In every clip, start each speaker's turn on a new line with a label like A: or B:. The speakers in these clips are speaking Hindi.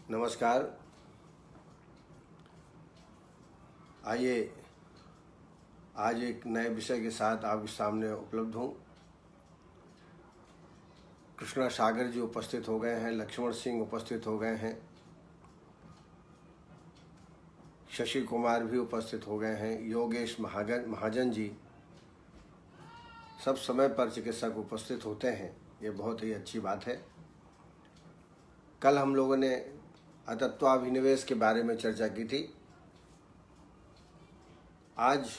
A: नमस्कार। आइए आज एक नए विषय के साथ आपके सामने उपलब्ध हूँ। कृष्णा सागर जी उपस्थित हो गए हैं, लक्ष्मण सिंह उपस्थित हो गए हैं, शशि कुमार भी उपस्थित हो गए हैं, योगेश महाजन जी, सब समय पर चिकित्सक उपस्थित होते हैं। ये बहुत ही अच्छी बात है। कल हम लोगों ने अतत्वाभिनिवेश के बारे में चर्चा की थी। आज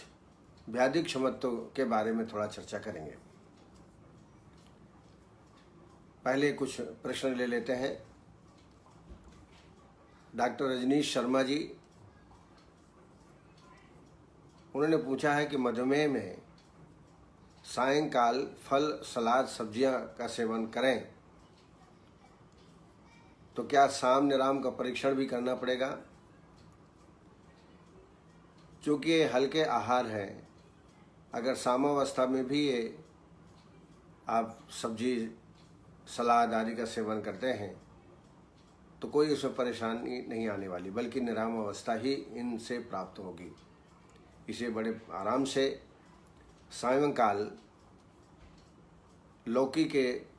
A: व्याधिक क्षमत्व के बारे में थोड़ा चर्चा करेंगे। पहले कुछ प्रश्न ले लेते हैं। डॉक्टर रजनीश शर्मा जी, उन्होंने पूछा है कि मधुमेह में सायंकाल फल, सलाद, सब्जियां का सेवन करें तो क्या साम निराम का परीक्षण भी करना पड़ेगा? चूँकि ये हल्के आहार हैं, अगर सामावस्था में भी ये आप सब्जी, सलाद आदि का सेवन करते हैं तो कोई उसमें परेशानी नहीं आने वाली, बल्कि निराम अवस्था ही इनसे प्राप्त होगी। इसे बड़े आराम से सायंकाल लौकी के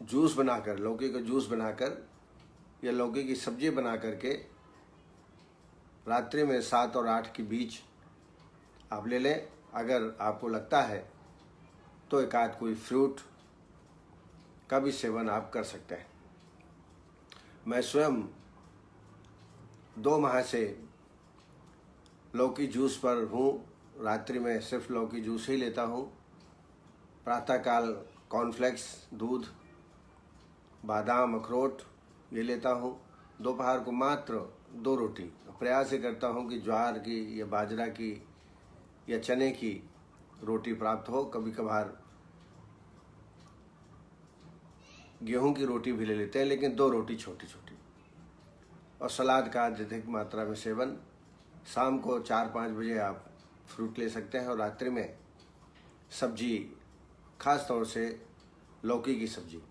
A: जूस बनाकर, लौकी का जूस बनाकर या लौकी की सब्जी बना करके रात्रि में 7 और 8 के बीच आप ले लें। अगर आपको लगता है तो एक आध कोई फ्रूट का भी सेवन आप कर सकते हैं। मैं स्वयं 2 माह से लौकी जूस पर हूँ। रात्रि में सिर्फ लौकी जूस ही लेता हूँ। प्रातःकाल कॉर्नफ्लेक्स, दूध, बादाम, अखरोट ये लेता हूँ। दोपहर को मात्र 2 रोटी। प्रयास ये करता हूँ कि ज्वार की या बाजरा की या चने की रोटी प्राप्त हो। कभी कभार गेहूं की रोटी भी ले लेते हैं, लेकिन 2 रोटी छोटी छोटी। और सलाद का अधिक मात्रा में सेवन। शाम को 4-5 बजे आप फ्रूट ले सकते हैं और रात्रि में सब्जी, खास तौर से लौकी की सब्जी।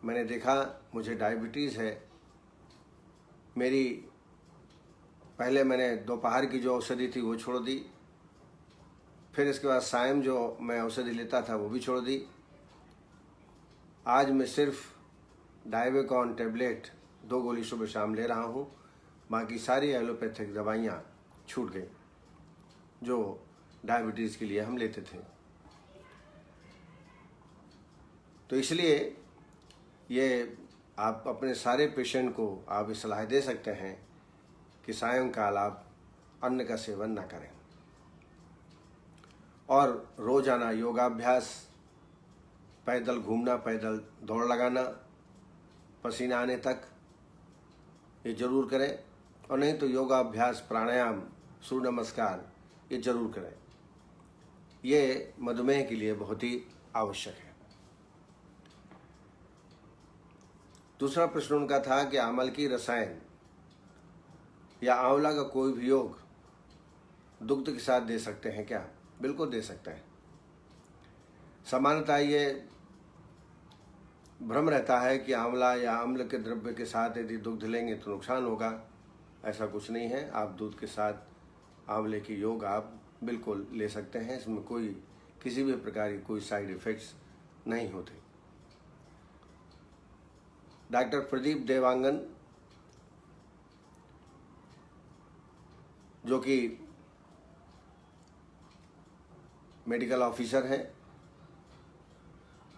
A: मैंने देखा, मुझे डायबिटीज़ है। पहले मैंने दोपहर की जो औषधि थी वो छोड़ दी, फिर इसके बाद सायं जो मैं औषधि लेता था वो भी छोड़ दी। आज मैं सिर्फ डाइवेकॉन टेबलेट 2 गोली सुबह शाम ले रहा हूँ। बाकी सारी एलोपैथिक दवाइयाँ छूट गई जो डायबिटीज़ के लिए हम लेते थे। तो इसलिए ये आप अपने सारे पेशेंट को आप ये सलाह दे सकते हैं कि सायंकाल आप अन्न का सेवन ना करें और रोजाना योगाभ्यास, पैदल घूमना, पैदल दौड़ लगाना पसीना आने तक ये जरूर करें। और नहीं तो योगाभ्यास, प्राणायाम, सूर्य नमस्कार ये जरूर करें। ये मधुमेह के लिए बहुत ही आवश्यक है। दूसरा प्रश्न उनका था कि आमल की रसायन या आंवला का कोई भी योग दुग्ध के साथ दे सकते हैं क्या? बिल्कुल दे सकते हैं। सामान्यतः ये भ्रम रहता है कि आंवला या अम्ल के द्रव्य के साथ यदि दुग्ध लेंगे तो नुकसान होगा। ऐसा कुछ नहीं है। आप दूध के साथ आंवले की योग आप बिल्कुल ले सकते हैं। इसमें कोई किसी भी प्रकार की कोई साइड इफ़ेक्ट्स नहीं होते। डॉक्टर प्रदीप देवांगन, जो कि मेडिकल ऑफिसर हैं,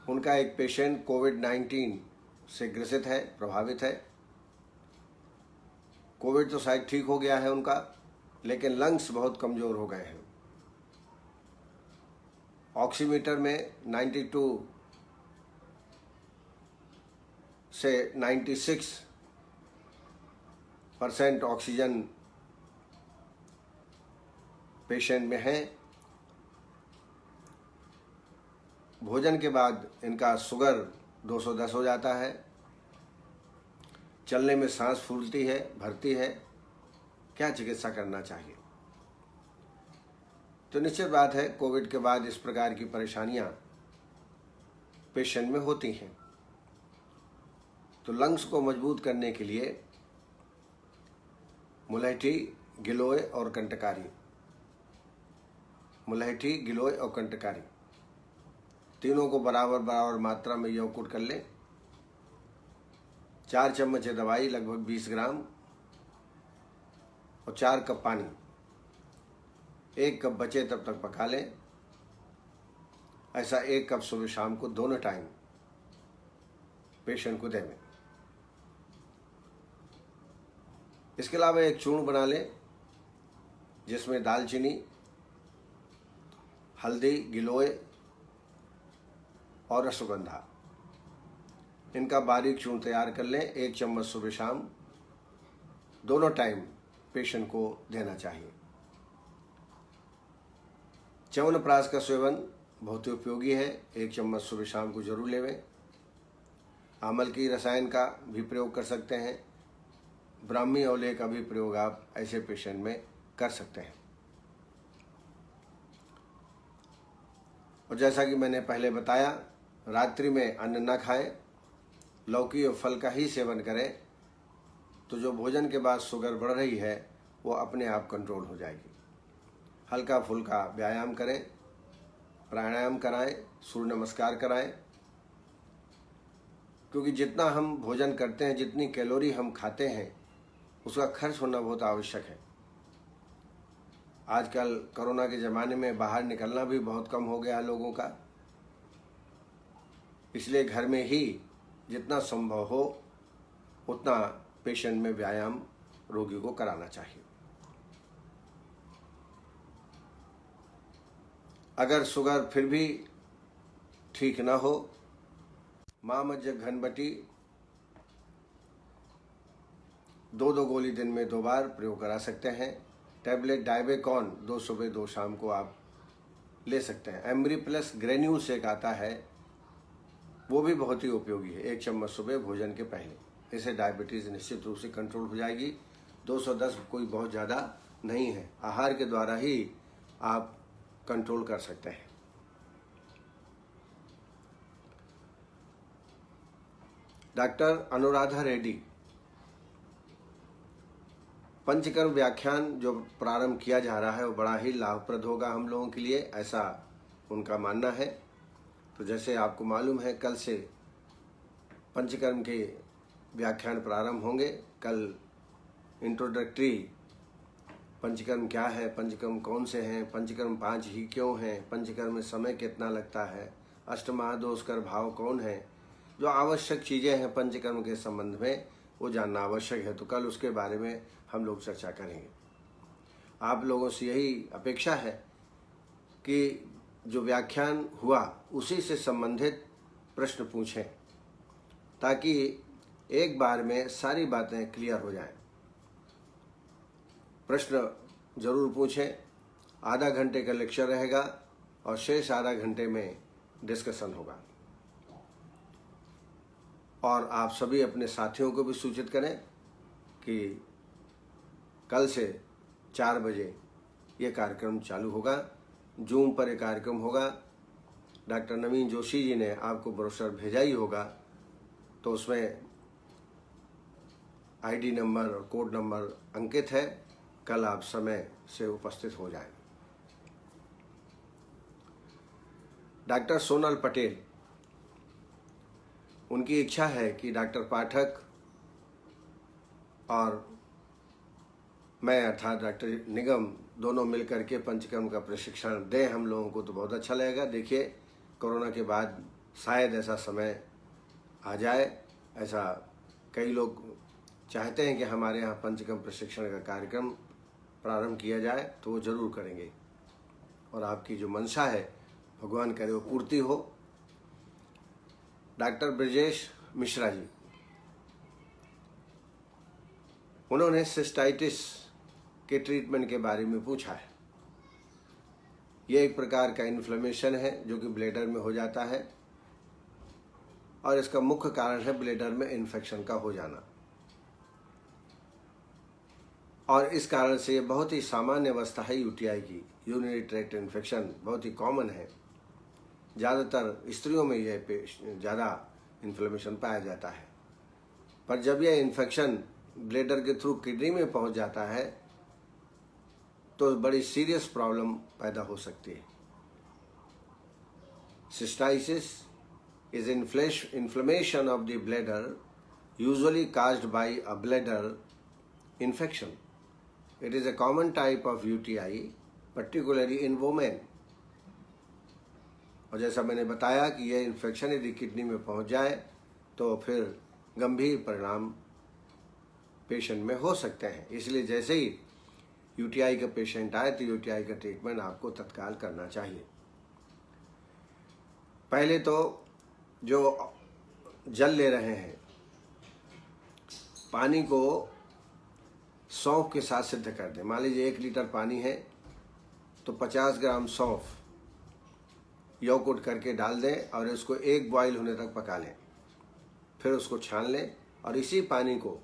A: उनका एक पेशेंट कोविड-19 से ग्रसित है, प्रभावित है। कोविड तो शायद ठीक हो गया है उनका, लेकिन लंग्स बहुत कमज़ोर हो गए हैं। ऑक्सीमीटर में 92 से 96% ऑक्सीजन पेशेंट में है। भोजन के बाद इनका शुगर 210 हो जाता है। चलने में सांस फूलती है, भरती है। क्या चिकित्सा करना चाहिए? तो निश्चित बात है, कोविड के बाद इस प्रकार की परेशानियां पेशेंट में होती हैं। तो लंग्स को मजबूत करने के लिए मुलैठी, गिलोय और कंटकारी, मुलैठी, गिलोय और कंटकारी तीनों को बराबर बराबर मात्रा में यौकुट कर लें। 4 चम्मच दवाई लगभग 20 ग्राम और 4 कप पानी, 1 कप बचे तब तक पका लें। ऐसा 1 कप सुबह शाम को दोनों टाइम पेशेंट को दें। इसके अलावा एक चूर्ण बना लें जिसमें दालचीनी, हल्दी, गिलोय और अश्वगंधा, इनका बारीक चूर्ण तैयार कर लें। 1 चम्मच सुबह शाम दोनों टाइम पेशेंट को देना चाहिए। च्यवनप्राश का सेवन बहुत ही उपयोगी है, 1 चम्मच सुबह शाम को जरूर लेवें। आमल की रसायन का भी प्रयोग कर सकते हैं। ब्राह्मी औले का भी प्रयोग आप ऐसे पेशेंट में कर सकते हैं। और जैसा कि मैंने पहले बताया, रात्रि में अन्न न खाएं, लौकी और फल का ही सेवन करें, तो जो भोजन के बाद शुगर बढ़ रही है वो अपने आप कंट्रोल हो जाएगी। हल्का फुल्का व्यायाम करें, प्राणायाम कराएं, सूर्य नमस्कार कराएं, क्योंकि जितना हम भोजन करते हैं, जितनी कैलोरी हम खाते हैं, उसका खर्च होना बहुत आवश्यक है। आजकल कोरोना के ज़माने में बाहर निकलना भी बहुत कम हो गया है लोगों का, इसलिए घर में ही जितना संभव हो उतना पेशेंट में व्यायाम रोगी को कराना चाहिए। अगर शुगर फिर भी ठीक न हो, मामज्ज घनबटी 2 गोली दिन में 2 बार प्रयोग करा सकते हैं। टैबलेट डाइबेकॉन 2 सुबह 2 शाम को आप ले सकते हैं। एमरी प्लस ग्रेन्यूल्स एक आता है, वो भी बहुत ही उपयोगी है, 1 चम्मच सुबह भोजन के पहले। इससे डायबिटीज़ निश्चित रूप से कंट्रोल हो जाएगी। 210 कोई बहुत ज़्यादा नहीं है, आहार के द्वारा ही आप कंट्रोल कर सकते हैं। डॉक्टर अनुराधा रेड्डी पंचकर्म व्याख्यान जो प्रारंभ किया जा रहा है वो बड़ा ही लाभप्रद होगा हम लोगों के लिए, ऐसा उनका मानना है। तो जैसे आपको मालूम है, कल से पंचकर्म के व्याख्यान प्रारंभ होंगे। कल इंट्रोडक्टरी पंचकर्म क्या है, पंचकर्म कौन से हैं, पंचकर्म 5 ही क्यों हैं, पंचकर्म में समय कितना लगता है, अष्टमहादोषकर भाव कौन है, जो आवश्यक चीज़ें हैं पंचकर्म के संबंध में वो जानना आवश्यक है। तो कल उसके बारे में हम लोग चर्चा करेंगे। आप लोगों से यही अपेक्षा है कि जो व्याख्यान हुआ उसी से संबंधित प्रश्न पूछें, ताकि एक बार में सारी बातें क्लियर हो जाएं। प्रश्न जरूर पूछें। आधा घंटे का लेक्चर रहेगा और शेष आधा घंटे में डिस्कशन होगा। और आप सभी अपने साथियों को भी सूचित करें कि कल से 4 बजे ये कार्यक्रम चालू होगा। जूम पर एक कार्यक्रम होगा। डॉक्टर नवीन जोशी जी ने आपको ब्रोशर भेजा ही होगा, तो उसमें आईडी नंबर और कोड नंबर अंकित है। कल आप समय से उपस्थित हो जाएं। डॉक्टर सोनल पटेल, उनकी इच्छा है कि डॉक्टर पाठक और मैं अर्थात डॉक्टर निगम दोनों मिलकर के पंचकर्म का प्रशिक्षण दें हम लोगों को, तो बहुत अच्छा लगेगा। देखिए, कोरोना के बाद शायद ऐसा समय आ जाए, ऐसा कई लोग चाहते हैं कि हमारे यहाँ पंचकर्म प्रशिक्षण का कार्यक्रम प्रारंभ किया जाए, तो वो जरूर करेंगे। और आपकी जो मंशा है भगवान करे वो पूर्ति हो। डॉक्टर ब्रजेश मिश्रा जी, उन्होंने सिस्टाइटिस के ट्रीटमेंट के बारे में पूछा है। ये एक प्रकार का इन्फ्लेमेशन है जो कि ब्लैडर में हो जाता है, और इसका मुख्य कारण है ब्लैडर में इन्फेक्शन का हो जाना। और इस कारण से ये बहुत ही सामान्य अवस्था है यूटीआई की। यूरिनरी ट्रैक्ट इन्फेक्शन बहुत ही कॉमन है। ज़्यादातर स्त्रियों में यह ज़्यादा इन्फ्लेमेशन पाया जाता है। पर जब यह इन्फेक्शन ब्लैडर के थ्रू किडनी में पहुंच जाता है तो बड़ी सीरियस प्रॉब्लम पैदा हो सकती है। सिस्टाइसिस is inflammation of the bladder, usually caused by a bladder infection. It is a common type of UTI, particularly in women. और जैसा मैंने बताया कि यह इन्फेक्शन यदि किडनी में पहुंच जाए तो फिर गंभीर परिणाम पेशेंट में हो सकते हैं। इसलिए जैसे ही यूटीआई का पेशेंट आए तो यूटीआई का ट्रीटमेंट आपको तत्काल करना चाहिए। पहले तो जो जल ले रहे हैं, पानी को सौंफ के साथ सिद्ध कर दें। मान लीजिए 1 लीटर पानी है तो 50 ग्राम सौंफ यौकुट करके डाल दें और इसको 1 बॉयल होने तक पका लें, फिर उसको छान लें और इसी पानी को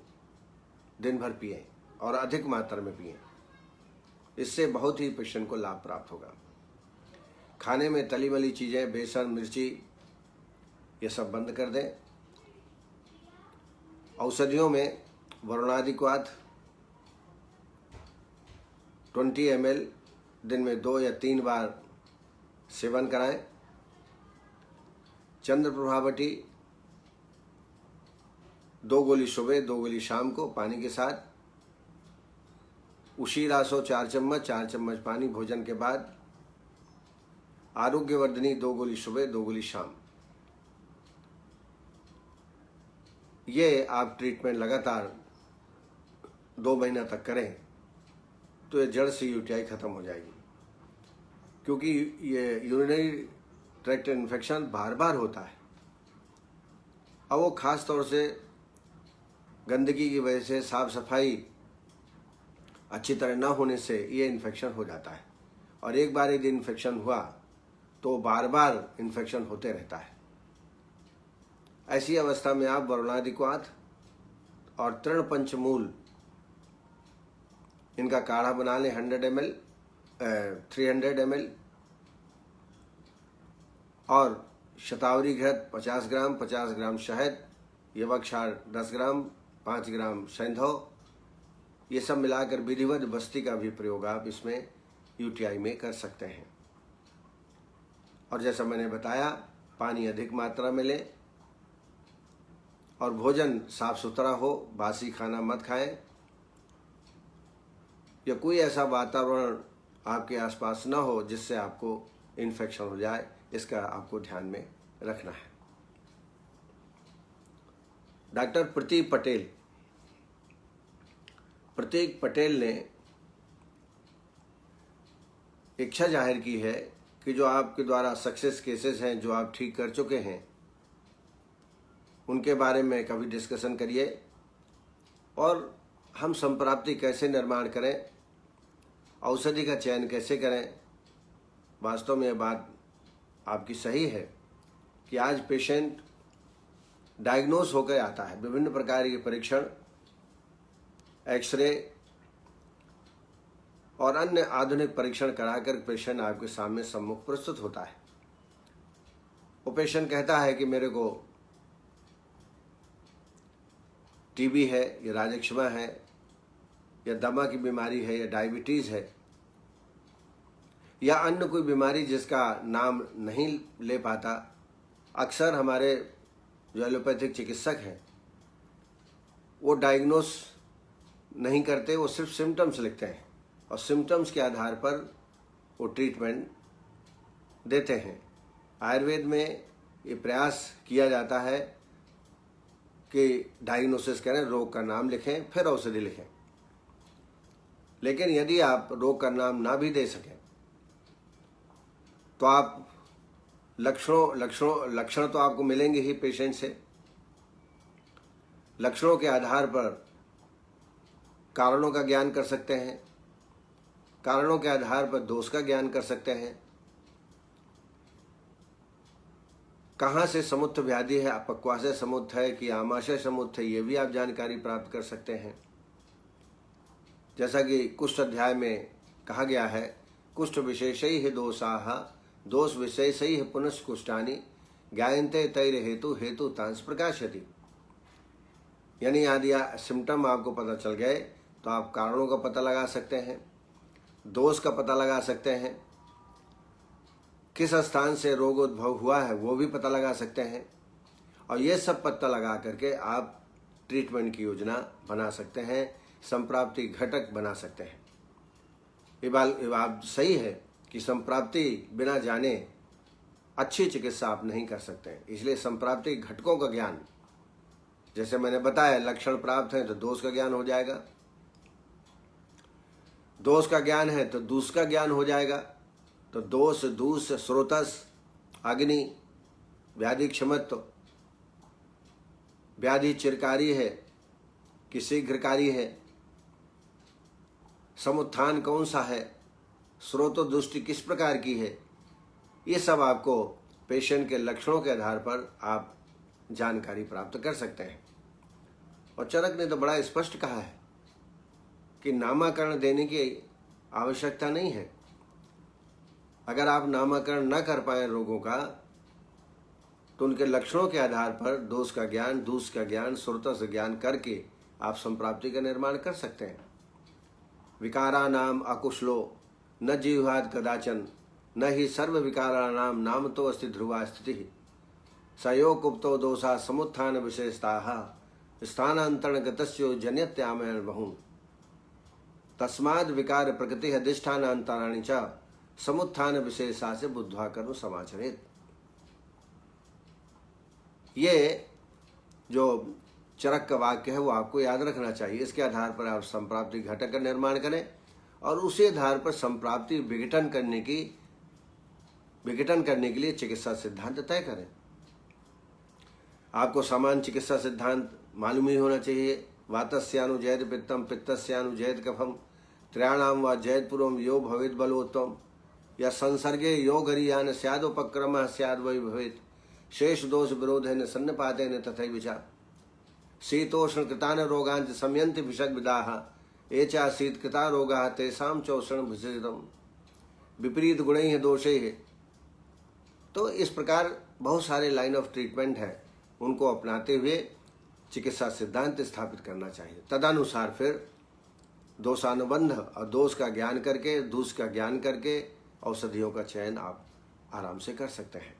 A: दिन भर पिएं और अधिक मात्रा में पिएं। इससे बहुत ही पेशेंट को लाभ प्राप्त होगा। खाने में तली मली चीज़ें, बेसन, मिर्ची, ये सब बंद कर दें। औषधियों में वरुणादिक्वाथ 20 ml दिन में 2 या 3 बार सेवन कराएं। चंद्रप्रभावती 2 गोली सुबह 2 गोली शाम को पानी के साथ। उशीरासो 4 चम्मच पानी भोजन के बाद। आरोग्यवर्धिनी 2 गोली सुबह 2 गोली शाम। ये आप ट्रीटमेंट लगातार 2 महीना तक करें तो ये जड़ से यूटीआई खत्म हो जाएगी। क्योंकि ये यूरिनरी ट्रैक्ट इन्फेक्शन बार बार होता है और वो खास तौर से गंदगी की वजह से, साफ सफाई अच्छी तरह ना होने से ये इन्फेक्शन हो जाता है। और एक बार यदि इन्फेक्शन हुआ तो बार बार इन्फेक्शन होते रहता है। ऐसी अवस्था में आप वरुणादिक्वाथ और तृण पंचमूल इनका काढ़ा बना लें 300 ml और शतावरी घृत 50 ग्राम शहद, यवक्षार 10 ग्राम, 5 ग्राम सैंधव, ये सब मिलाकर विधिवत बस्ती का भी प्रयोग आप इसमें यूटीआई में कर सकते हैं। और जैसा मैंने बताया, पानी अधिक मात्रा में लें और भोजन साफ सुथरा हो, बासी खाना मत खाएं या कोई ऐसा वातावरण आपके आसपास न हो जिससे आपको इन्फेक्शन हो जाए, इसका आपको ध्यान में रखना है। डॉक्टर प्रतीक पटेल ने इच्छा जाहिर की है कि जो आपके द्वारा सक्सेस केसेस हैं, जो आप ठीक कर चुके हैं, उनके बारे में कभी डिस्कशन करिए और हम संप्राप्ति कैसे निर्माण करें, औषधि का चयन कैसे करें। वास्तव में यह बात आपकी सही है कि आज पेशेंट डायग्नोस होकर आता है। विभिन्न प्रकार के परीक्षण, एक्सरे और अन्य आधुनिक परीक्षण कराकर पेशेंट आपके सामने सम्मुख प्रस्तुत होता है। वो पेशेंट कहता है कि मेरे को टीबी है या राजक्षमा है या दमा की बीमारी है या डायबिटीज़ है या अन्य कोई बीमारी जिसका नाम नहीं ले पाता। अक्सर हमारे जो एलोपैथिक चिकित्सक हैं वो डायग्नोस नहीं करते, वो सिर्फ सिम्टम्स लिखते हैं और सिम्टम्स के आधार पर वो ट्रीटमेंट देते हैं। आयुर्वेद में ये प्रयास किया जाता है कि डायग्नोसिस करें, रोग का नाम लिखें, फिर औषधि लिखें। लेकिन यदि आप रोग का नाम ना भी दे सकें तो आप लक्षण तो आपको मिलेंगे ही पेशेंट से। लक्षणों के आधार पर कारणों का ज्ञान कर सकते हैं, कारणों के आधार पर दोष का ज्ञान कर सकते हैं। कहाँ से समुत्थ व्याधि है, अपक्वाशय समुत्थ है कि आमाशय समुत्थ है, ये भी आप जानकारी प्राप्त कर सकते हैं। जैसा कि कुष्ठ अध्याय में कहा गया है, कुष्ठ विशेषै ही दोषाः दोष विशेषै ही पुनश्कुष्ठानि ज्ञायन्ते तैर हेतु तांस प्रकाशयति। यानी यदि सिम्टम आपको पता चल गए तो आप कारणों का पता लगा सकते हैं, दोष का पता लगा सकते हैं, किस स्थान से रोग उद्भव हुआ है वो भी पता लगा सकते हैं, और ये सब पता लगा करके आप ट्रीटमेंट की योजना बना सकते हैं, संप्राप्ति घटक बना सकते हैं। ये बात सही है कि संप्राप्ति बिना जाने अच्छी चिकित्सा आप नहीं कर सकते, इसलिए संप्राप्ति घटकों का ज्ञान, जैसे मैंने बताया लक्षण प्राप्त है तो दोष का ज्ञान हो जाएगा, दोष का ज्ञान है तो दूष का ज्ञान हो जाएगा। तो दोष, दूष, स्रोतस, अग्नि, व्याधि क्षमत्व, व्याधि चिरकारी है कि शीघ्रकारी है, समुत्थान कौन सा है, स्रोतो दृष्टि किस प्रकार की है, ये सब आपको पेशेंट के लक्षणों के आधार पर आप जानकारी प्राप्त कर सकते हैं। और चरक ने तो बड़ा स्पष्ट कहा है कि नामाकरण देने की आवश्यकता नहीं है। अगर आप नामाकरण न कर पाए रोगों का तो उनके लक्षणों के आधार पर दोष का ज्ञान, दूष का ज्ञान, स्रोतस ज्ञान करके आप संप्राप्ति का निर्माण कर सकते हैं। विकारा नाम अकुशलो न जीवाद कदाचन न ही सर्व विकारा नाम तो अस्ति ध्रुवा स्थिति सयोग कुप्तो दोषा समुत्थान विशेषता स्थानांतरण गतस्यो जन्यत्यामयन बहु तस्माद् विकार प्रकृति अधिष्ठानांतराणि च समुत्थान विशेषा से बुद्ध्वा कर्म समाचरेत। ये जो चरक का वाक्य है वो आपको याद रखना चाहिए। इसके आधार पर आप संप्राप्ति घटक का निर्माण करें और उसी आधार पर संप्राप्ति विघटन करने के लिए चिकित्सा सिद्धांत तय करें। आपको सामान्य चिकित्सा सिद्धांत मालूम ही होना चाहिए। वातस्यानु जयत पित्तम, पित्तस्यानु जयत कफम, त्रयाणाम व जयत पूर्वम यो भवेत बलोत्तम, या संसर्गे यो गरियान स्यादोपक्रमः स्याद वै भवेत, शेष दोष विरोधेन सन्निपातेन तथैव च, शीतोष्ण कृतान रोगांच समयन्ति भिषग विदाः, एचा शीत कृता रोगाः तेषां चोष्ण भिषितम्, विपरीत गुणैः दोषैः। तो इस प्रकार बहुत सारे लाइन ऑफ ट्रीटमेंट है, उनको अपनाते हुए चिकित्सा सिद्धांत स्थापित करना चाहिए। तदनुसार फिर दोषानुबंध और दोष का ज्ञान करके, दूष का ज्ञान करके औषधियों का चयन आप आराम से कर सकते हैं।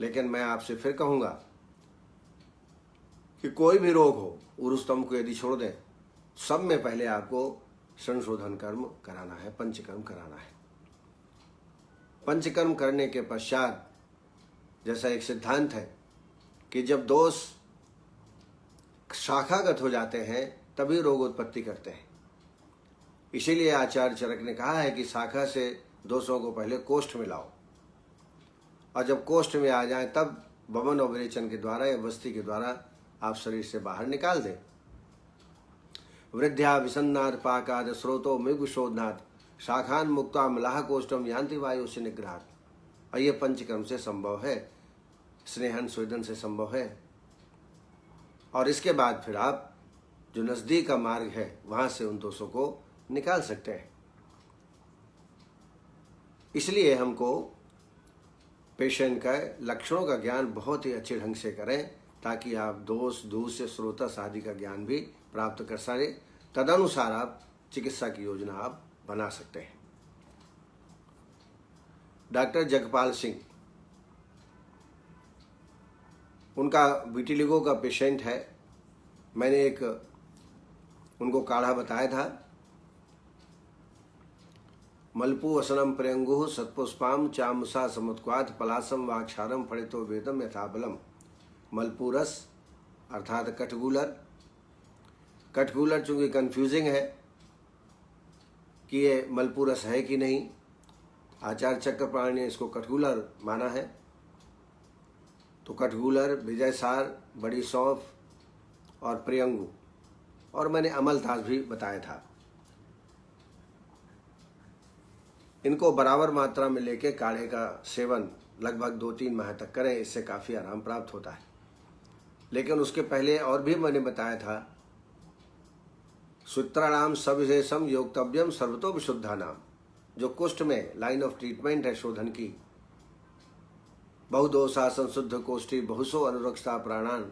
A: लेकिन मैं आपसे फिर कहूँगा कि कोई भी रोग हो, उरुस्तम को यदि छोड़ दें, सब में पहले आपको संशोधन कर्म कराना है, पंचकर्म कराना है। पंचकर्म करने के पश्चात जैसा एक सिद्धांत है कि जब दोष शाखागत हो जाते हैं तभी रोग उत्पत्ति करते हैं। इसीलिए आचार्य चरक ने कहा है कि शाखा से दोषों को पहले कोष्ठ में लाओ, और जब कोष्ठ में आ जाए तब वमन और विरेचन के द्वारा या वस्ती के द्वारा आप शरीर से बाहर निकाल दें। वृद्ध्या विसन्नाद पाकाद स्रोतो मृगुशोधनाद शाखान मुक्ता मलाह कोष्ठम यान्ति वायु से निग्रहात। और ये पंचकर्म से संभव है, स्नेहन स्वेदन से संभव है। और इसके बाद फिर आप जो नजदीक का मार्ग है वहां से उन दोषों को निकाल सकते हैं। इसलिए हमको पेशेंट का लक्षणों का ज्ञान बहुत ही अच्छे ढंग से करें ताकि आप दोष, दूष, स्रोतस आदि का ज्ञान भी प्राप्त कर सके। तदनुसार आप चिकित्सा की योजना आप बना सकते हैं। डॉक्टर जगपाल सिंह, उनका विटिलिगो का पेशेंट है। मैंने एक उनको काढ़ा बताया था, मलपू असनम प्रियंगु सत्पुष्पाम चामुसा समुत्क्वात पलासम वाक्षारम फणितो वेदम यथाबलम। मलपूरस अर्थात कठगूलर। कठगूलर चूंकि कंफ्यूजिंग है कि ये मलपूरस है कि नहीं, आचार्य चक्रपाणी ने इसको कठगूलर माना है। तो कठगूलर, विजयसार, बड़ी सौंफ और प्रियंगु, और मैंने अमलतास भी बताया था। इनको बराबर मात्रा में लेके काढ़े का सेवन लगभग 2-3 माह तक करें, इससे काफ़ी आराम प्राप्त होता है। लेकिन उसके पहले और भी मैंने बताया था, सूत्राणाम सविशेषम योक्तव्यम सर्वतो विशुद्धा नाम। जो कुष्ठ में लाइन ऑफ ट्रीटमेंट है शोधन की, बहुदोषा संशुद्ध कोष्ठी बहुसो अनुरक्षता प्राणान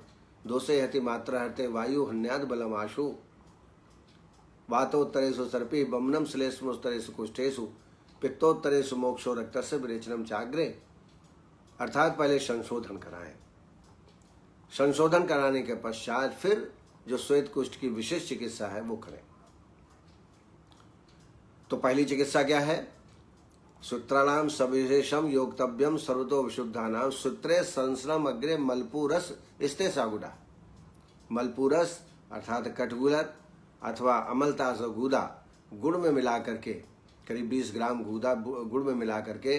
A: दोषे हति मात्रा हरते वायु हन्याद बलम आशु वातोत्तरेषु सर्पी बमनम श्लेष्मोत्तरेषु कुष्ठेषु पित्तोत्तरेषु मोक्षो रक्तस्य विरेचनम चाग्रे। अर्थात पहले संशोधन कराएं, संशोधन कराने के पश्चात फिर जो श्वेत कुष्ठ की विशेष चिकित्सा है वो करें। तो पहली चिकित्सा क्या है? सूत्राणाम सविशेषम योक्तव्यम सर्वतो विशुद्धानाम सूत्रे संश्रम अग्रे मलपूरस स्ते सागुड़ा। मलपूरस अर्थात कटगुलर अथवा अमलतास गूदा गुड़ में मिला करके करीब 20 ग्राम गूदा गुड़ में मिला करके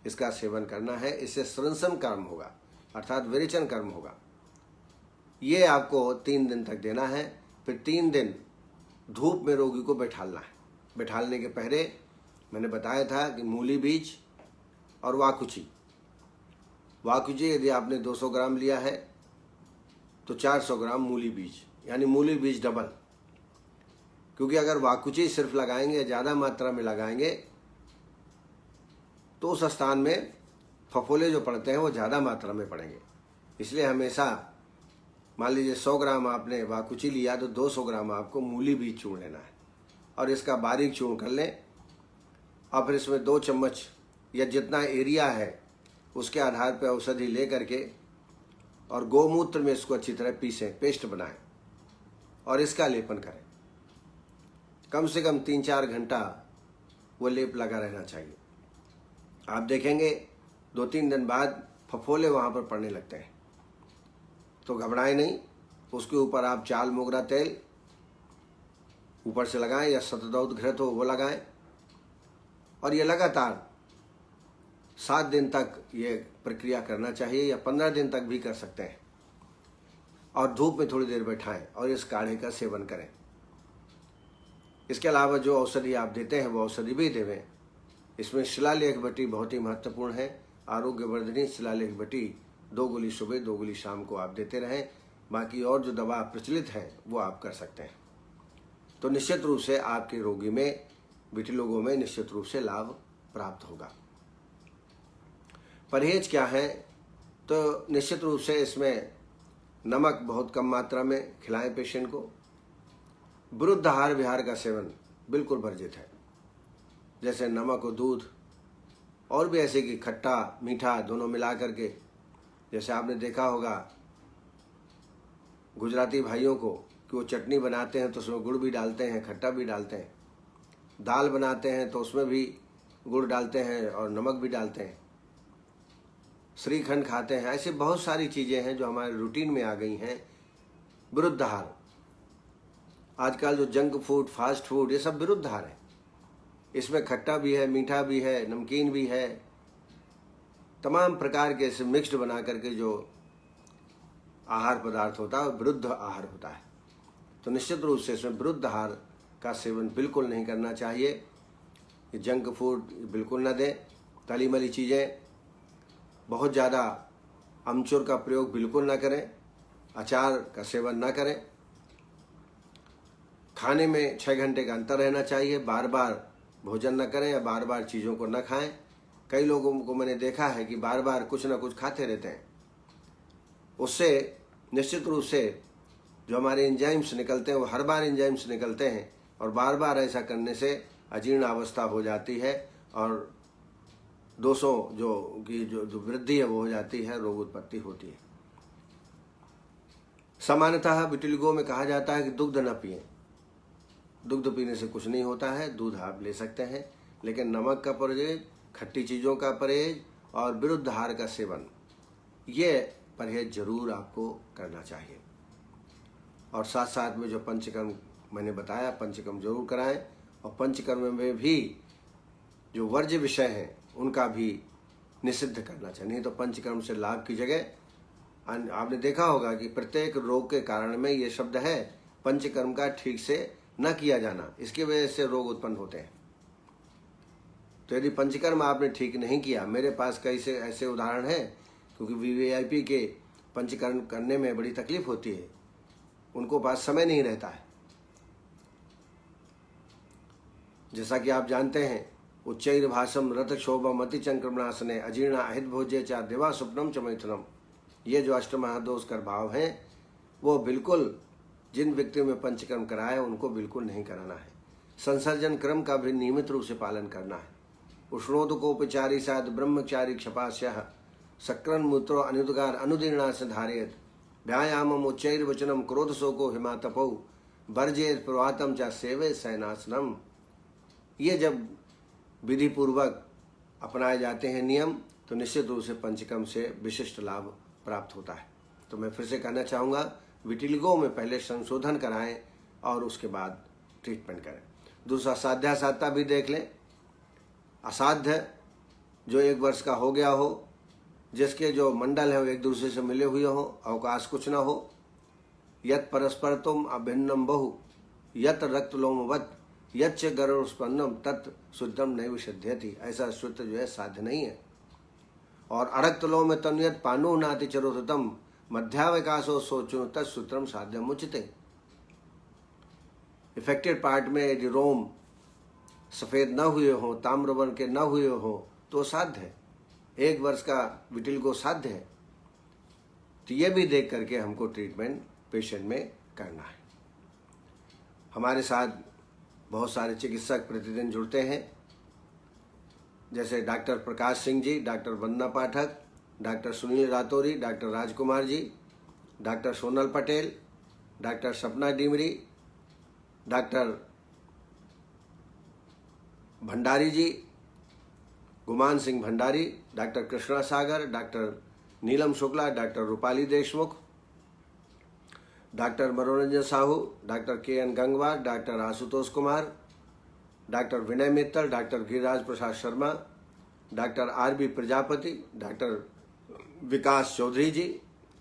A: इसका सेवन करना है। इससे संश्रम कर्म होगा अर्थात विरेचन कर्म होगा। ये आपको 3 दिन तक देना है। फिर 3 दिन धूप में रोगी को बैठालना है। बैठालने के पहले मैंने बताया था कि मूली बीज और वाकुची यदि आपने 200 ग्राम लिया है तो 400 ग्राम मूली बीज, यानी मूली बीज डबल। क्योंकि अगर वाकुची सिर्फ लगाएंगे, ज़्यादा मात्रा में लगाएंगे तो उस स्थान में फफोले जो पड़ते हैं वो ज़्यादा मात्रा में पड़ेंगे। इसलिए हमेशा मान लीजिए 100 ग्राम आपने वाकुची लिया तो 200 ग्राम आपको मूली बीज चूर्ण लेना है और इसका बारीक चूर्ण कर लें। और फिर इसमें 2 चम्मच या जितना एरिया है उसके आधार पर औषधि ले करके और गोमूत्र में इसको अच्छी तरह पीसें, पेस्ट बनाएं और इसका लेपन करें। कम से कम 3-4 घंटा वो लेप लगा रहना चाहिए। आप देखेंगे 2-3 दिन बाद फफोले वहाँ पर पड़ने लगते हैं। तो घबराएं नहीं, उसके ऊपर आप चाल मोगरा तेल ऊपर से लगाएं या शतदौत घृत हो वो लगाएं और ये लगातार 7 दिन तक ये प्रक्रिया करना चाहिए या 15 दिन तक भी कर सकते हैं। और धूप में थोड़ी देर बैठाएं और इस काढ़े का सेवन करें। इसके अलावा जो औषधि आप देते हैं वो औषधि भी देवें। इसमें शिलालेख बटी बहुत ही महत्वपूर्ण है। आरोग्यवर्धनी शिलालेख बटी 2 गोली सुबह 2 गोली शाम को आप देते रहें। बाकी और जो दवा प्रचलित है वो आप कर सकते हैं। तो निश्चित रूप से आपके रोगी में, विटिलोगों में निश्चित रूप से लाभ प्राप्त होगा। परहेज क्या है? तो निश्चित रूप से इसमें नमक बहुत कम मात्रा में खिलाएं पेशेंट को। विरुद्ध आहार विहार का सेवन बिल्कुल वर्जित है, जैसे नमक और दूध और भी ऐसे कि खट्टा मीठा दोनों मिला करके। जैसे आपने देखा होगा गुजराती भाइयों को कि वो चटनी बनाते हैं तो उसमें गुड़ भी डालते हैं, खट्टा भी डालते हैं। दाल बनाते हैं तो उसमें भी गुड़ डालते हैं और नमक भी डालते हैं। श्रीखंड खाते हैं। ऐसे बहुत सारी चीज़ें हैं जो हमारे रूटीन में आ गई हैं। विरुद्ध आहार, आजकल जो जंक फूड, फास्ट फूड, ये सब विरुद्ध आहार है। इसमें खट्टा भी है, मीठा भी है, नमकीन भी है, तमाम प्रकार के ऐसे मिक्स्ड बना करके जो आहार पदार्थ होता है विरुद्ध आहार होता है। तो निश्चित रूप से इसमें विरुद्ध आहार का सेवन बिल्कुल नहीं करना चाहिए। ये जंक फूड बिल्कुल न दें। तली मली चीज़ें, बहुत ज़्यादा अमचूर का प्रयोग बिल्कुल ना करें। अचार का सेवन ना करें। खाने में 6 घंटे का अंतर रहना चाहिए। बार बार भोजन न करें या बार बार चीज़ों को न खाएं। कई लोगों को मैंने देखा है कि बार बार कुछ ना कुछ खाते रहते हैं। उससे निश्चित रूप से जो हमारे एंजाइम्स निकलते हैं वो हर बार एंजाइम्स निकलते हैं और बार बार ऐसा करने से अजीर्ण अवस्था हो जाती है और दोषों जो वृद्धि है वो हो जाती है, रोग उत्पत्ति होती है। सामान्यतः विटिलिगो में कहा जाता है कि दुग्ध न पिएं। दुग्ध पीने से कुछ नहीं होता है, दूध आप ले सकते हैं, लेकिन नमक का परहेज, खट्टी चीज़ों का परहेज और विरुद्ध आहार का सेवन, ये परहेज जरूर आपको करना चाहिए। और साथ साथ में जो पंचकर्म मैंने बताया, पंचकर्म जरूर कराएं। और पंचकर्म में भी जो वर्ज्य विषय हैं उनका भी निषिद्ध करना चाहिए। नहीं तो पंचकर्म से लाभ की जगह आपने देखा होगा कि प्रत्येक रोग के कारण में ये शब्द है पंचकर्म का ठीक से न किया जाना, इसकी वजह से रोग उत्पन्न होते हैं। तो यदि पंचकर्म आपने ठीक नहीं किया, मेरे पास कई से ऐसे उदाहरण हैं, क्योंकि वीवीआईपी के पंचकर्म करने में बड़ी तकलीफ होती है, उनको पास समय नहीं रहता है। जैसा कि आप जानते हैं, उच्चैर भाषम रथ क्षोभम अति चंक्रमणासने अजीर्णा अहित भोज्य चा देवा स्वप्नम च मैथुनम, ये जो अष्टमहादोष कर भाव हैं वो बिल्कुल जिन व्यक्तियों में पंचकर्म कराया है उनको बिल्कुल नहीं कराना है। संसर्जन क्रम का भी नियमित रूप से पालन करना है। उष्णोदकोपचारी साध ब्रह्मचारी क्षपास्यः सक्रण मूत्रो अनुद्गार अनुदीर्णा से धारेत व्यायामम उच्चैर्वचनम क्रोध शोको हिमातपौ वर्जेत प्रवातम च सेवे सैनासनम। ये जब विधि पूर्वक अपनाए जाते हैं नियम तो निश्चित रूप से पंचकर्म से विशिष्ट लाभ प्राप्त होता है। तो मैं फिर से कहना चाहूँगा, विटिलिगो में पहले संशोधन कराएं और उसके बाद ट्रीटमेंट करें। दूसरा साध्यासाधता भी देख लें। असाध्य जो 1 वर्ष का हो गया हो, जिसके जो मंडल है वो एक दूसरे से मिले हुए हो, अवकाश कुछ न हो, यत परस्पर तुम अभिन्नम बहु यत रक्त लोमवत यच्च गरुस्पन्नम तत् शुद्धम नैव सिद्ध्यति। ऐसा शुद्ध जो है साध्य नहीं है। और अरक्त लोम तन्यत पांडु नाति चरोतम मध्यावकाशो सोचो तत्सूत्रम साध्यम उचिते। इफेक्टेड पार्ट में यदि रोम सफ़ेद न हुए हो, ताम्रवर्ण के न हुए हो तो साध्य है। 1 वर्ष का विटिलिगो साध्य है। तो ये भी देख करके हमको ट्रीटमेंट पेशेंट में करना है। हमारे साथ बहुत सारे चिकित्सक प्रतिदिन जुड़ते हैं, जैसे doctor Prakash Singh ji, doctor Vandana Pathak, doctor Sunil Ratauri, doctor Rajkumar ji, doctor Sonal Patel, doctor Sapna Dimri, doctor Bhandari ji, Guman Singh Bhandari, doctor Krishna Sagar, doctor Neelam Shukla, doctor Rupali Deshmukh, doctor Manoranjan Sahu, doctor KN Gangwar, doctor Ashutosh Kumar, doctor Vinay Mittal, doctor Giriraj Prasad Sharma, doctor RB Prajapati, doctor Vikas Chaudhary ji,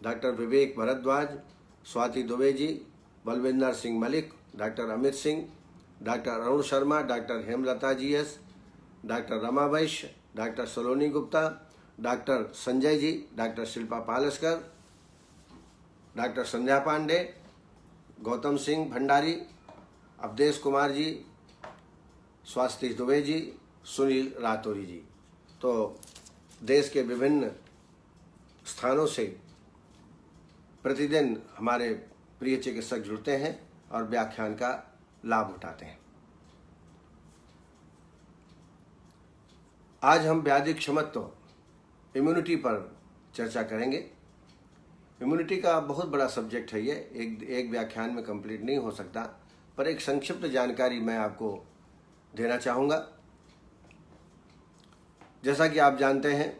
A: doctor Vivek Bhardwaj, Swati Dubey ji, Balwinder Singh Malik, doctor Amit Singh, doctor Arun Sharma, doctor Hemlata GS, doctor Rama वैश्य, डॉक्टर सलोनी Gupta, doctor Sanjay ji, doctor Shilpa पालस्कर, doctor संध्या पांडे, गौतम सिंह भंडारी, अवधेश कुमार जी, स्वाति दुबे जी, सुनील रातौरी जी। तो देश के विभिन्न स्थानों से प्रतिदिन हमारे प्रिय चिकित्सक जुड़ते हैं और व्याख्यान का लाभ उठाते हैं। आज हम व्याधि क्षमत्व इम्यूनिटी पर चर्चा करेंगे। इम्यूनिटी का बहुत बड़ा सब्जेक्ट है ये, एक व्याख्यान में कंप्लीट नहीं हो सकता, पर एक संक्षिप्त जानकारी मैं आपको देना चाहूँगा। जैसा कि आप जानते हैं,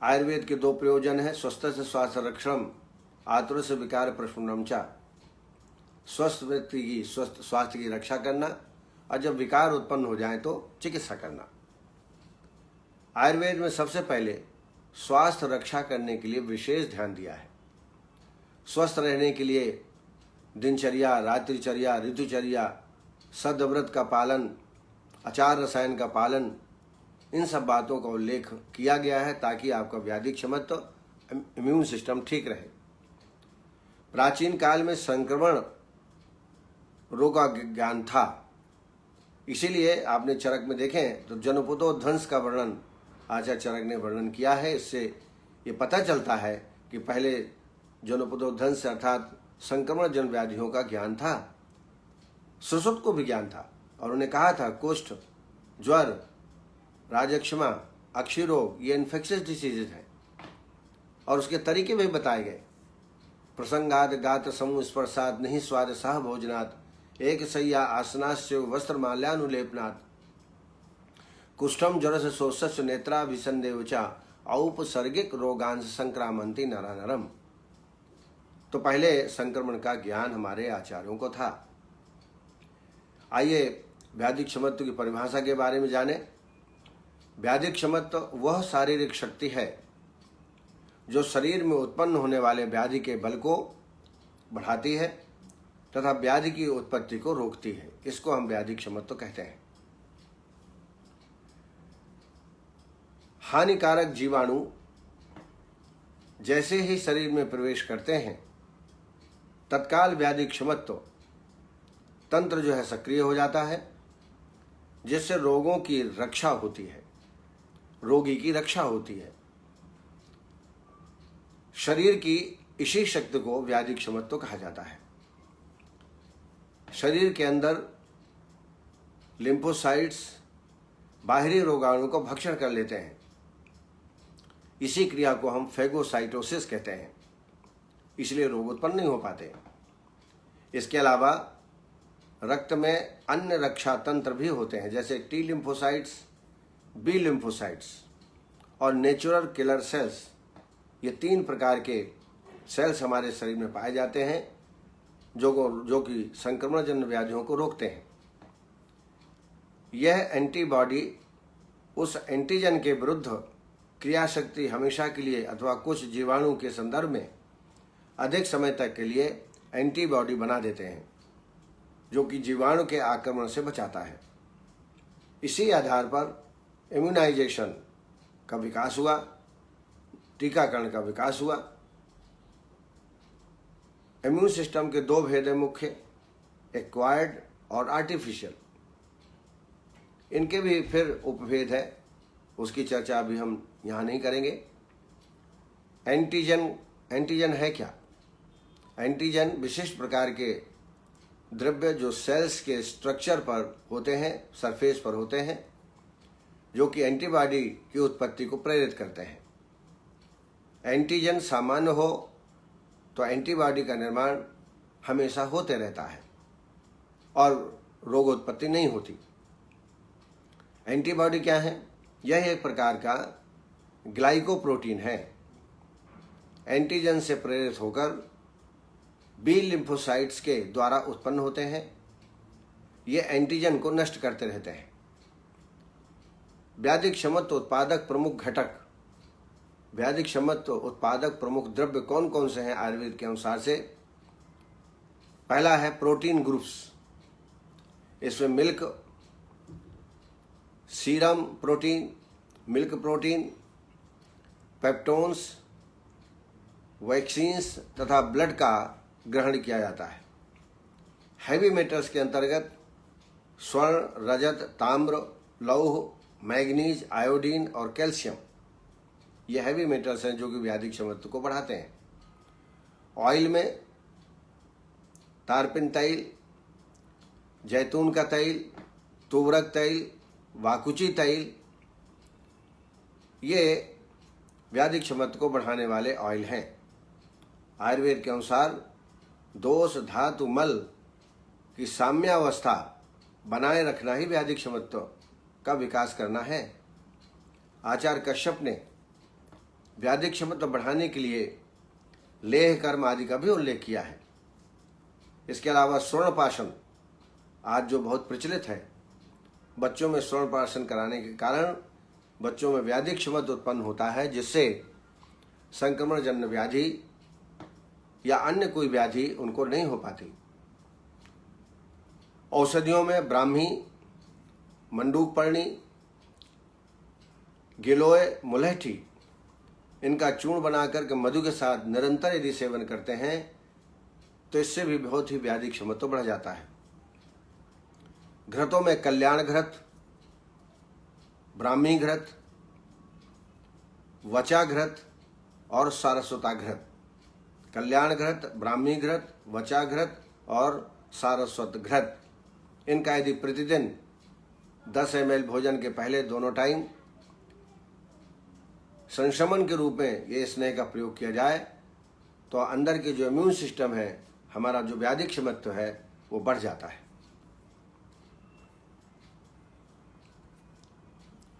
A: आयुर्वेद के 2 प्रयोजन हैं, स्वस्थ से स्वास्थ्य रक्षणम, आतुर से विकार प्रशमनम चा। स्वस्थ व्यक्ति की स्वस्थ स्वास्थ्य की रक्षा करना और जब विकार उत्पन्न हो जाए तो चिकित्सा करना। आयुर्वेद में सबसे पहले स्वास्थ्य रक्षा करने के लिए विशेष ध्यान दिया है। स्वस्थ रहने के लिए दिनचर्या, रात्रिचर्या, ऋतुचर्या, सदव्रत का पालन, आचार रसायन का पालन, इन सब बातों का उल्लेख किया गया है ताकि आपका व्याधि क्षमत्व, इम्यून सिस्टम ठीक रहे। प्राचीन काल में संक्रमण रोग का ज्ञान था, इसीलिए आपने चरक में देखें तो जनपदो ध्वंस का वर्णन आचार्य चरक ने वर्णन किया है। इससे ये पता चलता है कि पहले जनपदो ध्वंस अर्थात संक्रमण जन व्याधियों का ज्ञान था। सुश्रुत को भी ज्ञान था और उन्हें कहा था कुष्ठ, ज्वर, राजक्षमा, अक्षयरोग ये इन्फेक्शियस डिसीजेज हैं और उसके तरीके भी बताए गए। प्रसंगाद गात्र समूह स्पर्शात नहीं स्वाद सह भोजनात् एक सय्या आसनास्य वस्त्र माल्यानुलेपनात् कुष्ठम ज्वर से शोषस्य नेत्राभिसंदेवचा औपसर्गिक रोगांश संक्रामंती नरानरम। तो पहले संक्रमण का ज्ञान हमारे आचार्यों को था। आइए व्याधि क्षमत्व की परिभाषा के बारे में जाने। व्याधि क्षमत्व वह शारीरिक शक्ति है जो शरीर में उत्पन्न होने वाले व्याधि के बल को बढ़ाती है तथा व्याधि की उत्पत्ति को रोकती है। इसको हम व्याधि क्षमत्व कहते हैं। हानिकारक जीवाणु जैसे ही शरीर में प्रवेश करते हैं तत्काल व्याधि क्षमत्व तंत्र जो है सक्रिय हो जाता है, जिससे रोगों की रक्षा होती है, रोगी की रक्षा होती है। शरीर की इसी शक्ति को व्याधि क्षमत्व कहा जाता है। शरीर के अंदर लिम्फोसाइट्स बाहरी रोगाणु को भक्षण कर लेते हैं। इसी क्रिया को हम फेगोसाइटोसिस कहते हैं, इसलिए रोग उत्पन्न नहीं हो पाते। इसके अलावा रक्त में अन्य रक्षा तंत्र भी होते हैं, जैसे टी लिम्फोसाइट्स, बी लिम्फोसाइट्स और नेचुरल किलर सेल्स। ये 3 प्रकार के सेल्स हमारे शरीर में पाए जाते हैं जो कि संक्रमणजन्य व्याधियों को रोकते हैं। यह एंटीबॉडी उस एंटीजन के विरुद्ध क्रिया शक्ति हमेशा के लिए अथवा कुछ जीवाणु के संदर्भ में अधिक समय तक के लिए एंटीबॉडी बना देते हैं, जो कि जीवाणु के आक्रमण से बचाता है। इसी आधार पर इम्यूनाइजेशन का विकास हुआ, टीकाकरण का विकास हुआ। इम्यून सिस्टम के 2 भेद हैं मुख्य, एक्वायर्ड और आर्टिफिशियल। इनके भी फिर उपभेद है, उसकी चर्चा अभी हम यहाँ नहीं करेंगे। एंटीजन है क्या? एंटीजन विशिष्ट प्रकार के द्रव्य जो सेल्स के स्ट्रक्चर पर होते हैं, सरफेस पर होते हैं, जो कि एंटीबॉडी की उत्पत्ति को प्रेरित करते हैं। एंटीजन सामान्य हो तो एंटीबॉडी का निर्माण हमेशा होते रहता है और रोगोत्पत्ति नहीं होती। एंटीबॉडी क्या है? यह एक प्रकार का ग्लाइकोप्रोटीन है। एंटीजन से प्रेरित होकर बी लिम्फोसाइट्स के द्वारा उत्पन्न होते हैं। ये एंटीजन को नष्ट करते रहते हैं। व्याधि क्षमत्व उत्पादक प्रमुख घटक, व्याधि क्षमत्व उत्पादक प्रमुख द्रव्य कौन कौन से हैं आयुर्वेद के अनुसार से? पहला है प्रोटीन ग्रुप्स। इसमें milk, serum protein, milk protein, peptones, vaccines तथा ब्लड का ग्रहण किया जाता है। हैवी मेटल्स के अंतर्गत स्वर्ण, रजत, ताम्र, लौह, मैग्नीज, आयोडीन और कैल्शियम, ये हैवी मेटल्स हैं जो कि व्याधि क्षमत्व को बढ़ाते हैं। ऑयल में तारपिन तैल, जैतून का तैल, तुवरक तैल, वाकुची तैल, ये व्याधि क्षमत्व को बढ़ाने वाले ऑयल हैं। आयुर्वेद के अनुसार दोष धातु मल की साम्यावस्था बनाए रखना ही व्याधि क्षमत्व का विकास करना है। आचार्य कश्यप ने व्याधि क्षमत्व बढ़ाने के लिए लेह कर्म आदि का भी उल्लेख किया है। इसके अलावा स्वर्णपाशन आज जो बहुत प्रचलित है, बच्चों में स्वर्णपाशन कराने के कारण बच्चों में व्याधि क्षमत्व उत्पन्न होता है, जिससे संक्रमणजन्य व्याधि या अन्य कोई व्याधि उनको नहीं हो पाती। औषधियों में ब्राह्मी, मंडूकपर्णी, गिलोय, मुलहठी, इनका चूर्ण बनाकर के मधु के साथ निरंतर यदि सेवन करते हैं तो इससे भी बहुत ही व्याधि क्षमत्व बढ़ जाता है। घृतों में कल्याण घृत, ब्राह्मी घृत, वचा घृत और सारस्वता घृत। कल्याण घृत, ब्राह्मी घृत, वचा घृत और सारस्वत घृत, इनका यदि प्रतिदिन 10 ml भोजन के पहले दोनों टाइम संशमन के रूप में ये स्नेह का प्रयोग किया जाए तो अंदर के जो इम्यून सिस्टम है, हमारा जो व्याधि क्षमत्व है, वो बढ़ जाता है।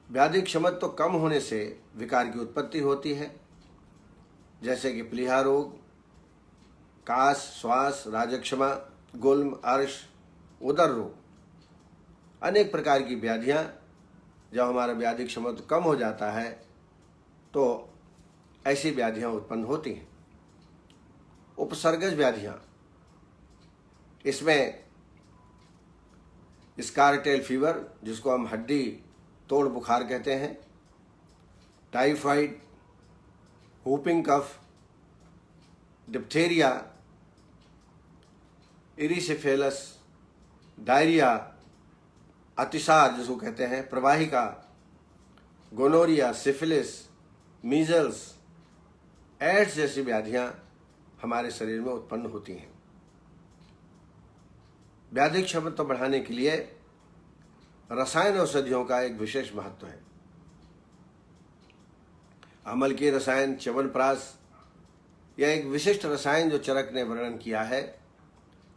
A: व्याधि क्षमत्व कम होने से विकार की उत्पत्ति होती है, जैसे कि प्लीहा रोग, कास, श्वास, राजक्षमा, गुल्म, अर्श, उदर रोग। अनेक प्रकार की व्याधियां, जब हमारा व्याधि क्षमत्व कम हो जाता है तो ऐसी व्याधियां उत्पन्न होती हैं। उपसर्गज व्याधियां, इसमें स्कारटेल फीवर, जिसको हम हड्डी तोड़ बुखार कहते हैं, टाइफाइड, whooping कफ, डिप्थेरिया, इरिसेफेलस, डायरिया, अतिसार जिसको कहते हैं, प्रवाहिका, गोनोरिया, सिफिलिस, मीजल्स, एड्स जैसी व्याधियां हमारे शरीर में उत्पन्न होती हैं। व्याधिक क्षमता बढ़ाने के लिए रसायन औषधियों का एक विशेष महत्व है। अमल की रसायन, च्यवनप्राश या एक विशिष्ट रसायन जो चरक ने वर्णन किया है,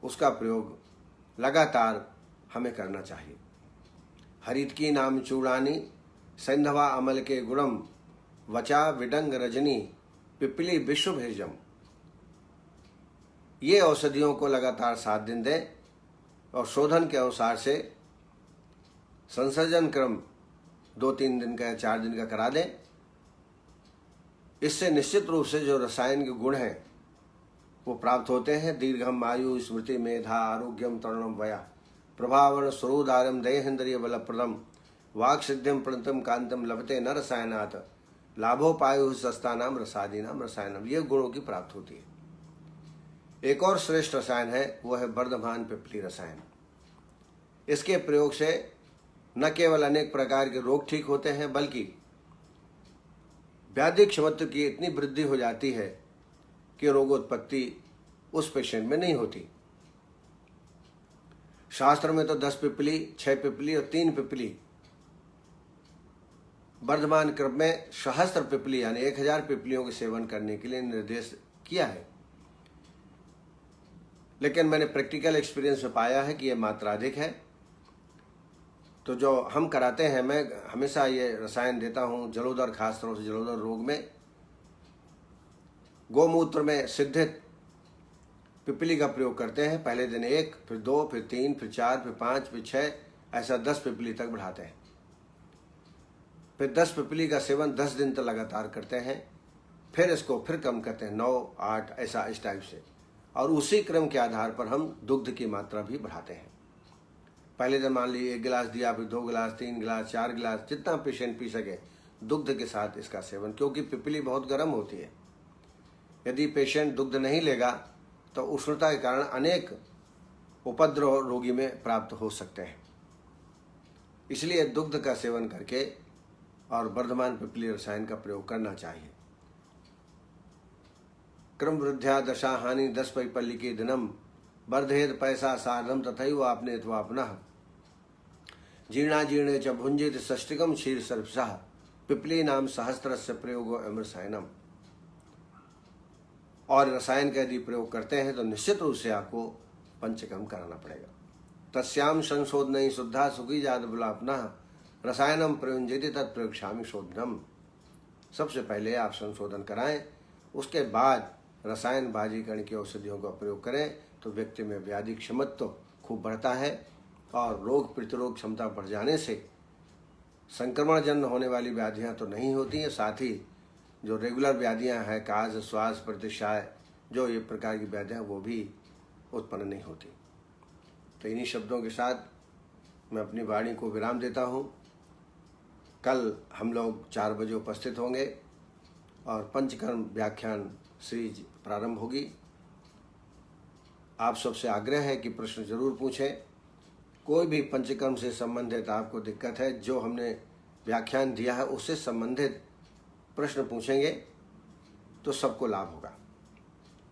A: उसका प्रयोग लगातार हमें करना चाहिए। हरित की नाम चूड़ानी सैंधवा अमल के गुणम वचा विडंग रजनी पिपली विश्व भेजम। ये औषधियों को लगातार 7 दिन दें और शोधन के अनुसार से संसर्जन क्रम 2-3 दिन का या 4 दिन का करा दें। इससे निश्चित रूप से जो रसायन के गुण हैं वो प्राप्त होते हैं। दीर्घम आयु स्मृति मेधा आरोग्यम तरुणम वया प्रभावण स्वरूदारम देहेन्द्रिय बलप्रदम वाक् सिद्धिम प्रणतम कांतम लभते न रसायनात् लाभोपायु सस्तानाम रसादीनाम रसायनम। ये गुणों की प्राप्त होती है। एक और श्रेष्ठ रसायन है, वो है वर्धमान पिपली रसायन। इसके प्रयोग से न केवल अनेक प्रकार के रोग ठीक होते हैं, बल्कि व्याधिक क्षमता की इतनी वृद्धि हो जाती है कि रोगोत्पत्ति उस पेशेंट में नहीं होती। शास्त्र में तो 10 पिपली, 6 पिपली और 3 पिपली, वर्धमान क्रम में सहस्त्र पिपली यानी 1000 पिपलियों के सेवन करने के लिए निर्देश किया है। लेकिन मैंने प्रैक्टिकल एक्सपीरियंस में पाया है कि यह मात्रा अधिक है। तो जो हम कराते हैं, मैं हमेशा ये रसायन देता हूँ जलोदर, खास तौर से जलोदर रोग में गोमूत्र में सिद्धित पिपली का प्रयोग करते हैं। पहले दिन 1, फिर 2, फिर 3, फिर 4, फिर 5, फिर 6, ऐसा 10 पिपली तक बढ़ाते हैं। फिर 10 पिपली का सेवन 10 दिन तक लगातार करते हैं। फिर इसको फिर कम करते हैं 9, 8, ऐसा इस टाइप से। और उसी क्रम के आधार पर हम दुग्ध की मात्रा भी बढ़ाते हैं। पहले दिन मान लीजिए 1 गिलास दिया, फिर 2 गिलास, 3 गिलास, 4 गिलास, जितना पेशेंट पी सके दुग्ध के साथ इसका सेवन, क्योंकि पिपली बहुत गर्म होती है। यदि पेशेंट दुग्ध नहीं लेगा तो उष्णता के कारण अनेक उपद्रव रोगी में प्राप्त हो सकते हैं। इसलिए दुग्ध का सेवन करके और वर्धमान पिपली रसायन का प्रयोग करना चाहिए। क्रम वृद्ध्या दशा हानि 10 पैपल्ली के दिनम वर्धेद पैसा सार्धम तथैव आपने त्वापनः जीर्णा जीर्णे च भुंजित षष्टिकम क्षीर सर्पसः पिपली नाम सहस्त्रस्य प्रयोग अमृतसायनम। और रसायन का यदि प्रयोग करते हैं तो निश्चित रूप से आपको पंचकर्म कराना पड़ेगा। तस्याम संशोधन शुद्धा सुखी जात बुलापना रसायनम प्रयुंजति तत्प्रयोक्ष्यामि शोधनम। सबसे पहले आप संशोधन कराएं, उसके बाद रसायन बाजीकरण की औषधियों का प्रयोग करें तो व्यक्ति में व्याधि क्षमता तो खूब बढ़ता है और रोग प्रतिरोध क्षमता बढ़ जाने से संक्रमण जन्य होने वाली व्याधियां तो नहीं होती हैं, साथ ही जो रेगुलर व्याधियां हैं, काज, श्वास, प्रतिशाय, जो ये प्रकार की व्याधियां वो भी उत्पन्न नहीं होती। तो इन्हीं शब्दों के साथ मैं अपनी वाणी को विराम देता हूँ। कल हम लोग 4 बजे उपस्थित होंगे और पंचकर्म व्याख्यान सीरीज प्रारंभ होगी। आप सबसे आग्रह है कि प्रश्न जरूर पूछें। कोई भी पंचकर्म से संबंधित आपको दिक्कत है, जो हमने व्याख्यान दिया है उससे संबंधित प्रश्न पूछेंगे तो सबको लाभ होगा।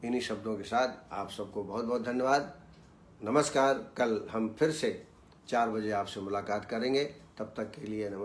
A: इन्हीं शब्दों के साथ आप सबको बहुत बहुत धन्यवाद, नमस्कार। कल हम फिर से 4 बजे आपसे मुलाकात करेंगे। तब तक के लिए नमस्कार।